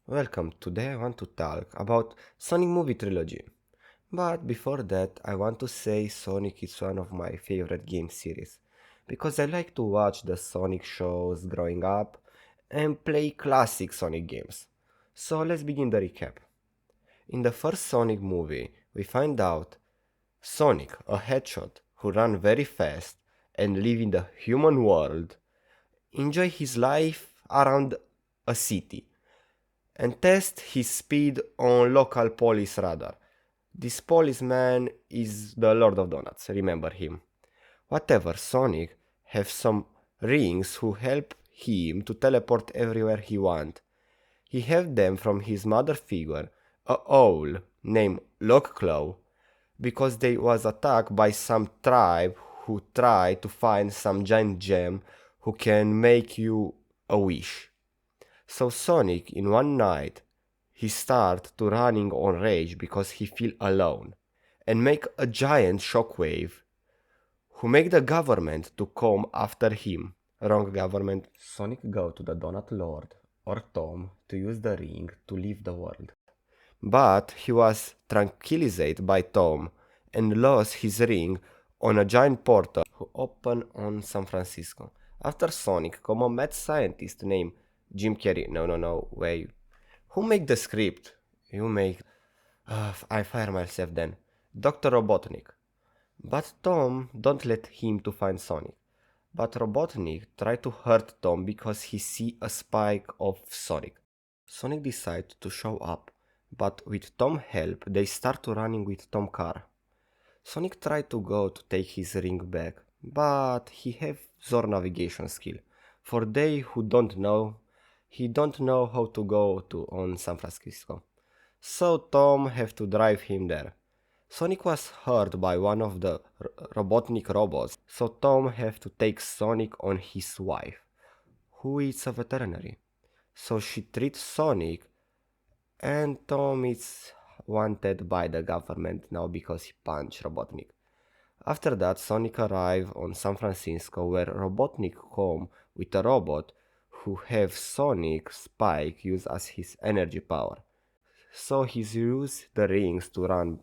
Welcome, today I want to talk about Sonic movie trilogy. But before that, I want to say Sonic is one of my favorite game series because I like to watch the Sonic shows growing up and play classic Sonic games. So let's begin the recap. In the first Sonic movie, we find out Sonic, a hedgehog who ran very fast and live in the human world, enjoy his life around a city and test his speed on local police radar. This policeman is the Lord of Donuts, remember him. Whatever, Sonic have some rings who help him to teleport everywhere he want. He have them from his mother figure, a owl named Lockclaw, because they was attacked by some tribe who try to find some giant gem who can make you a wish. So Sonic, in one night, he start to running on rage because he feel alone, and make a giant shockwave who make the government to come after him. Wrong government. Sonic go to the Donut Lord or Tom to use the ring to leave the world. But he was tranquilized by Tom and lost his ring on a giant portal who opened on San Francisco. After Sonic, come a mad scientist named Jim Carrey. No, wait. Who make the script? You make. I fire myself then. Dr. Robotnik. But Tom don't let him to find Sonic. But Robotnik try to hurt Tom because he see a spike of Sonic. Sonic decide to show up, but with Tom help they start to running with Tom car. Sonic try to go to take his ring back, but he have Zor navigation skill. For they who don't know, he don't know how to go to on San Francisco. So Tom have to drive him there. Sonic was hurt by one of the Robotnik robots, so Tom have to take Sonic on his wife, who is a veterinary. So she treats Sonic, and Tom is wanted by the government now because he punched Robotnik. After that, Sonic arrive on San Francisco where Robotnik come with a robot who have Sonic Spike use as his energy power. So he's used the rings to run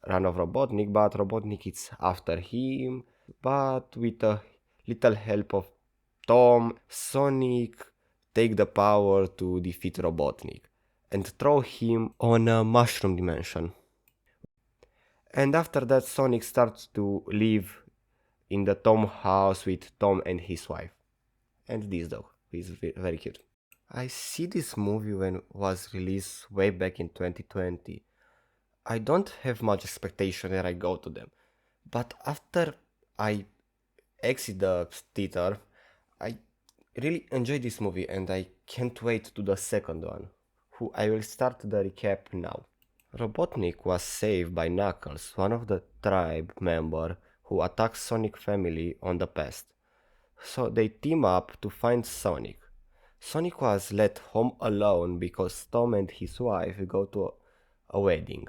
of Robotnik, but Robotnik is after him. But with a little help of Tom, Sonic take the power to defeat Robotnik and throw him on a mushroom dimension. And after that, Sonic starts to live in the Tom house with Tom and his wife. And this dog, who is very cute. I see this movie when it was released way back in 2020. I don't have much expectation when I go to them. But after I exit the theater, I really enjoy this movie and I can't wait to the second one, who I will start the recap now. Robotnik was saved by Knuckles, one of the tribe member who attacked Sonic family on the past. So they team up to find Sonic. Sonic was let home alone because Tom and his wife go to a wedding.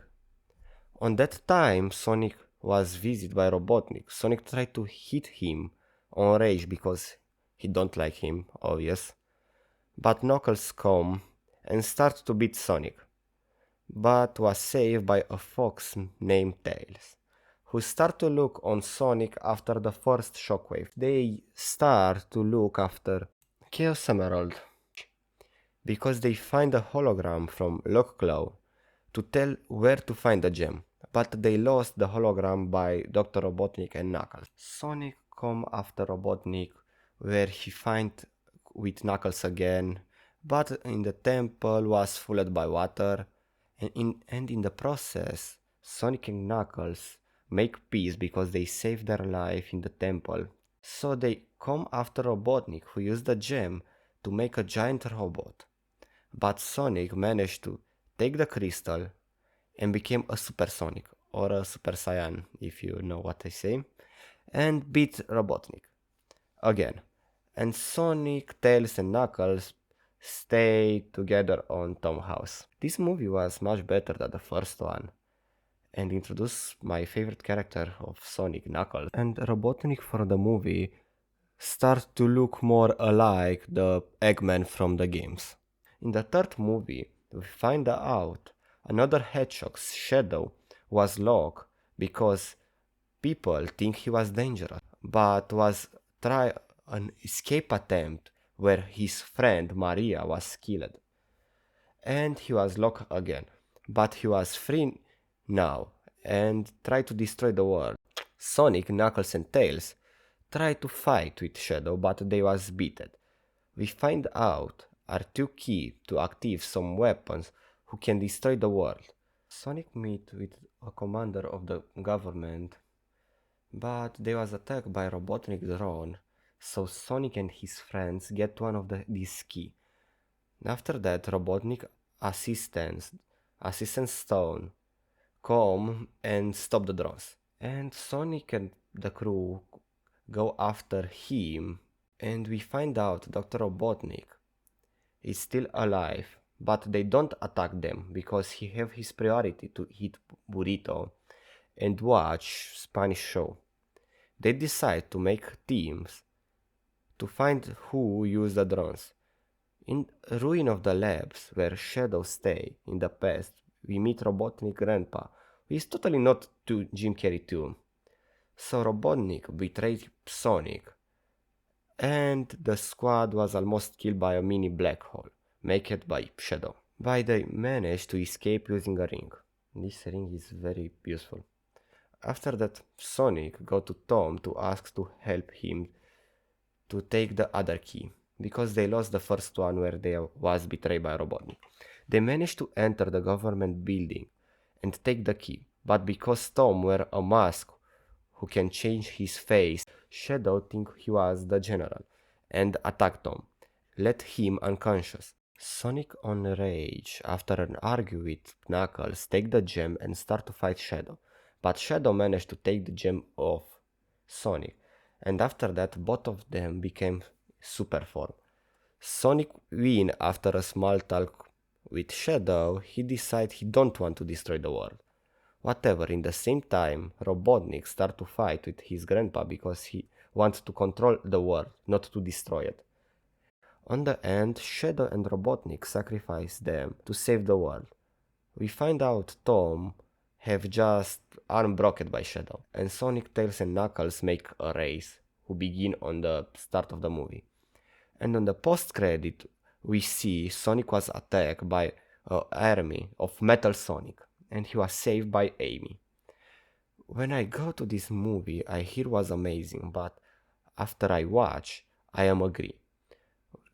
On that time, Sonic was visited by Robotnik. Sonic tried to hit him on rage because he don't like him, obvious. But Knuckles come and starts to beat Sonic, but was saved by a fox named Tails, who start to look on Sonic after the first shockwave. They start to look after Chaos Emerald because they find a hologram from Lockclaw to tell where to find the gem, but they lost the hologram by Dr. Robotnik and Knuckles. Sonic come after Robotnik where he find with Knuckles again, but in the temple was flooded by water, and in the process Sonic and Knuckles make peace because they saved their life in the temple. So they come after Robotnik who used the gem to make a giant robot. But Sonic managed to take the crystal and became a Super Sonic, or a Super Saiyan, if you know what I say, and beat Robotnik again. And Sonic, Tails, and Knuckles stay together on Tom House. This movie was much better than the first one and introduced my favorite character of Sonic, Knuckles. And Robotnik for the movie start to look more alike the Eggman from the games. In the third movie, we find out another hedgehog's shadow was locked because people think he was dangerous, but was try an escape attempt where his friend Maria was killed, and he was locked again. But he was free now and tried to destroy the world. Sonic, Knuckles, and Tails tried to fight with Shadow, but they was beaten. We find out are two key to active some weapons who can destroy the world. Sonic meet with a commander of the government, but they was attacked by Robotnik drone, so Sonic and his friends get one of these key. After that, Robotnik assistants Stone come and stop the drones, and Sonic and the crew go after him, and we find out Dr. Robotnik is still alive, but they don't attack them because he have his priority to eat burrito and watch Spanish show. They decide to make teams to find who used the drones. In ruin of the labs where Shadow stay in the past, we meet Robotnik grandpa, who is totally not to Jim Carrey too. So Robotnik betrayed Sonic, and the squad was almost killed by a mini black hole, made by Shadow. But they managed to escape using a ring. This ring is very useful. After that, Sonic go to Tom to ask to help him to take the other key, because they lost the first one where they was betrayed by Robotnik. They managed to enter the government building and take the key, but because Tom wear a mask who can change his face, Shadow think he was the general and attack Tom, let him unconscious. Sonic on rage after an argue with Knuckles take the gem and start to fight Shadow, but Shadow managed to take the gem off Sonic, and after that both of them became super form. Sonic win after a small talk with Shadow. He decide he don't want to destroy the world. Whatever, in the same time, Robotnik start to fight with his grandpa because he wants to control the world, not to destroy it. On the end, Shadow and Robotnik sacrifice them to save the world. We find out Tom have just arm broken by Shadow, and Sonic, Tails and Knuckles make a race, who begin on the start of the movie. And on the post-credit, we see Sonic was attacked by an army of Metal Sonic, and he was saved by Amy. When I go to this movie, I hear was amazing, but after I watch, I am agree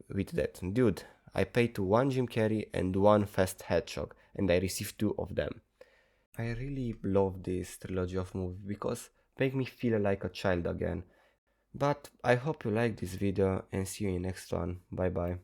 with that. Dude, I paid to one Jim Carrey and one Fast Hedgehog, and I received two of them. I really love this trilogy of movies because make me feel like a child again. But I hope you like this video and see you in next one. Bye bye.